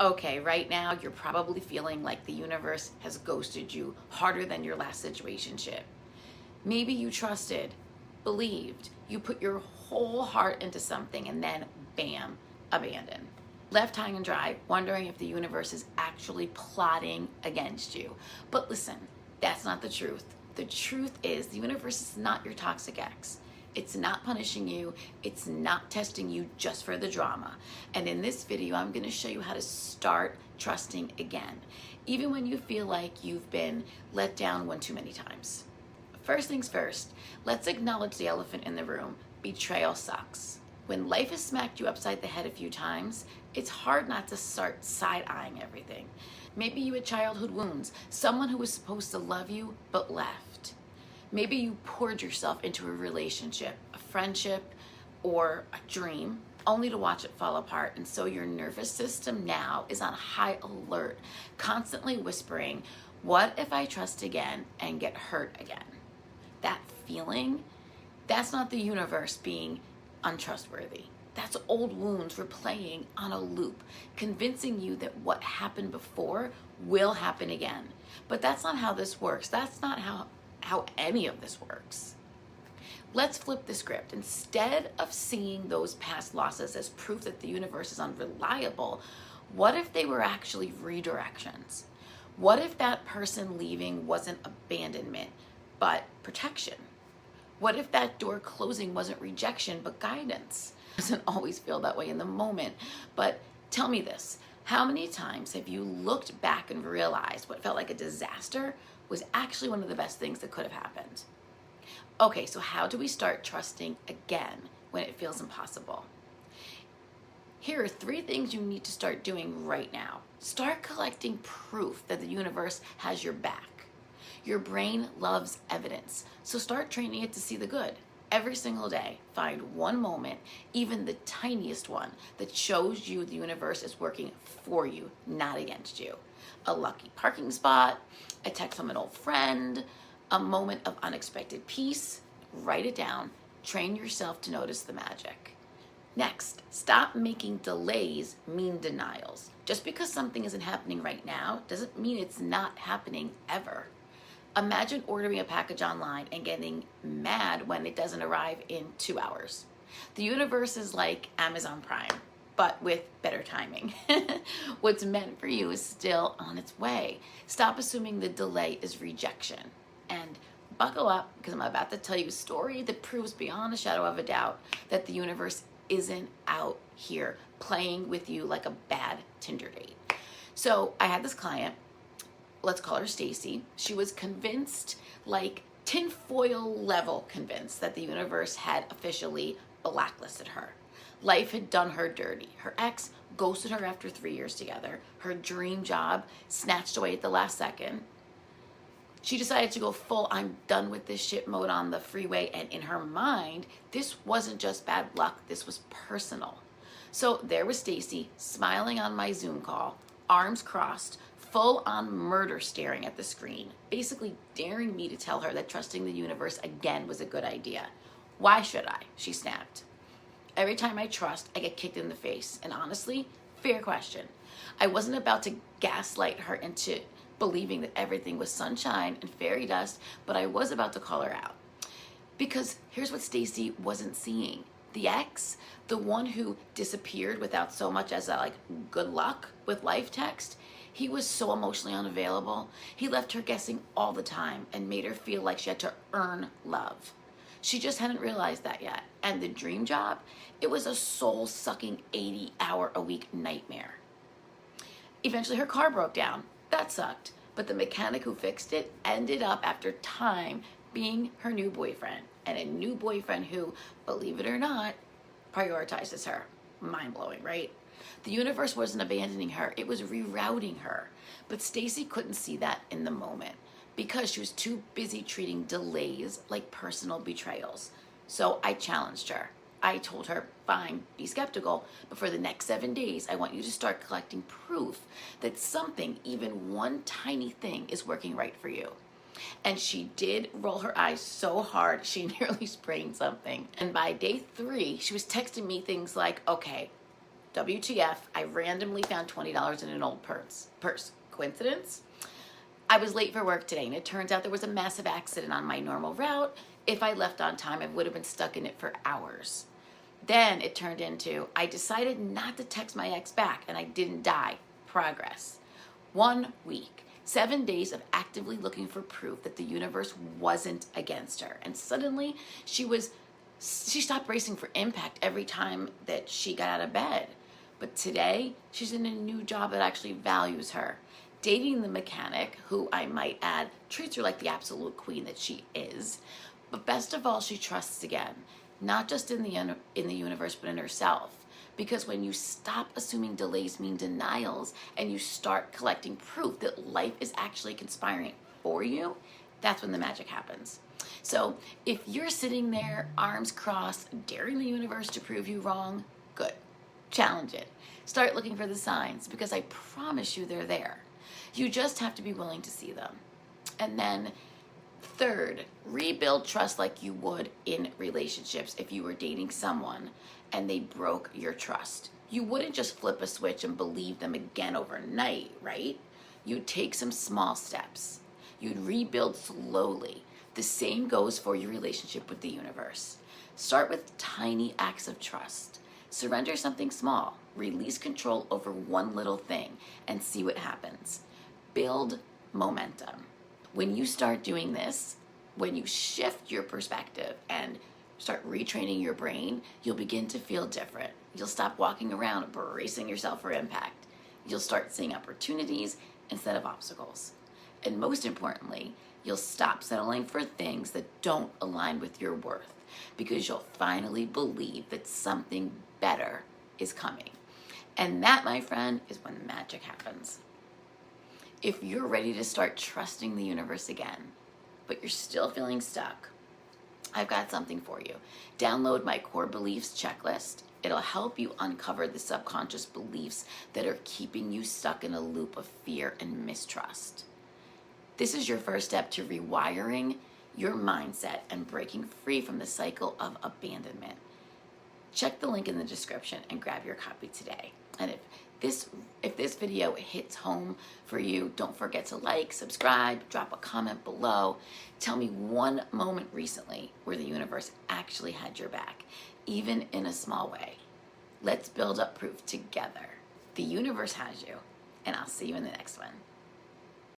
Okay, right now you're probably feeling like the universe has ghosted you harder than your last situationship. Maybe you trusted, believed, you put your whole heart into something and then bam, abandoned. Left high and dry, wondering if the universe is actually plotting against you. But listen, that's not the truth. The truth is the universe is not your toxic ex. It's not punishing you. It's not testing you just for the drama. And in this video, I'm going to show you how to start trusting again, even when you feel like you've been let down one too many times. First things first, let's acknowledge the elephant in the room. Betrayal sucks. When life has smacked you upside the head a few times, it's hard not to start side-eyeing everything. Maybe you had childhood wounds, someone who was supposed to love you but left. Maybe you poured yourself into a relationship, a friendship, or a dream, only to watch it fall apart. And so your nervous system now is on high alert, constantly whispering, what if I trust again and get hurt again? That feeling, that's not the universe being untrustworthy. That's old wounds replaying on a loop, convincing you that what happened before will happen again. But that's not how this works. That's not how any of this works. Let's flip the script. Instead of seeing those past losses as proof that the universe is unreliable, what if they were actually redirections? What if that person leaving wasn't abandonment, but protection? What if that door closing wasn't rejection, but guidance? It doesn't always feel that way in the moment, but tell me this. How many times have you looked back and realized what felt like a disaster was actually one of the best things that could have happened? Okay, so how do we start trusting again when it feels impossible? Here are 3 things you need to start doing right now. Start collecting proof that the universe has your back. Your brain loves evidence, so start training it to see the good. Every single day, find one moment, even the tiniest one, that shows you the universe is working for you, not against you. A lucky parking spot, a text from an old friend, a moment of unexpected peace. Write it down. Train yourself to notice the magic. Next, stop making delays mean denials. Just because something isn't happening right now doesn't mean it's not happening ever. Imagine ordering a package online and getting mad when it doesn't arrive in 2 hours. The universe is like Amazon Prime, but with better timing. What's meant for you is still on its way. Stop assuming the delay is rejection. And buckle up, because I'm about to tell you a story that proves beyond a shadow of a doubt that the universe isn't out here playing with you like a bad Tinder date. So I had this client, let's call her Stacy. She was convinced, like tinfoil level convinced, that the universe had officially blacklisted her. Life had done her dirty. Her ex ghosted her after 3 years together. Her dream job snatched away at the last second. She decided to go full I'm done with this shit mode on the freeway, and in her mind, this wasn't just bad luck, this was personal. So there was Stacy smiling on my Zoom call, arms crossed, full on murder staring at the screen, basically daring me to tell her that trusting the universe again was a good idea. Why should I? She snapped. Every time I trust, I get kicked in the face. And honestly, fair question. I wasn't about to gaslight her into believing that everything was sunshine and fairy dust, but I was about to call her out. Because here's what Stacy wasn't seeing. The ex, the one who disappeared without so much as a good luck with life text, he was so emotionally unavailable. He left her guessing all the time and made her feel like she had to earn love. She just hadn't realized that yet. And the dream job, it was a soul-sucking 80-hour-a-week nightmare. Eventually her car broke down. That sucked. But the mechanic who fixed it ended up, after time, being her new boyfriend. And a new boyfriend who, believe it or not, prioritizes her. Mind-blowing, right? The universe wasn't abandoning her, it was rerouting her. But Stacy couldn't see that in the moment because she was too busy treating delays like personal betrayals. So I challenged her. I told her, fine, be skeptical, but for the next 7 days, I want you to start collecting proof that something, even one tiny thing, is working right for you. And she did roll her eyes so hard, she nearly sprained something. And by day 3, she was texting me things like, okay, WTF, I randomly found $20 in an old purse. Coincidence? I was late for work today, and it turns out there was a massive accident on my normal route. If I left on time, I would have been stuck in it for hours. Then it turned into, I decided not to text my ex back, and I didn't die. Progress. 1 week. 7 days of actively looking for proof that the universe wasn't against her. And suddenly she stopped bracing for impact every time that she got out of bed. But today she's in a new job that actually values her. Dating the mechanic, who I might add treats her like the absolute queen that she is. But best of all, she trusts again, not just in the universe, but in herself. Because when you stop assuming delays mean denials and you start collecting proof that life is actually conspiring for you, that's when the magic happens. So if you're sitting there, arms crossed, daring the universe to prove you wrong, good. Challenge it. Start looking for the signs, because I promise you they're there. You just have to be willing to see them. And then third, rebuild trust like you would in relationships. If you were dating someone and they broke your trust, you wouldn't just flip a switch and believe them again overnight, right? You'd take some small steps. You'd rebuild slowly. The same goes for your relationship with the universe. Start with tiny acts of trust. Surrender something small. Release control over one little thing and see what happens. Build momentum. When you start doing this, when you shift your perspective and start retraining your brain, you'll begin to feel different. You'll stop walking around bracing yourself for impact. You'll start seeing opportunities instead of obstacles. And most importantly, you'll stop settling for things that don't align with your worth, because you'll finally believe that something better is coming. And that, my friend, is when the magic happens. If you're ready to start trusting the universe again, but you're still feeling stuck, I've got something for you. Download my core beliefs checklist. It'll help you uncover the subconscious beliefs that are keeping you stuck in a loop of fear and mistrust. This is your first step to rewiring your mindset and breaking free from the cycle of abandonment. Check the link in the description and grab your copy today. And if this video hits home for you, don't forget to like, subscribe, drop a comment below. Tell me one moment recently where the universe actually had your back, even in a small way. Let's build up proof together. The universe has you, and I'll see you in the next one.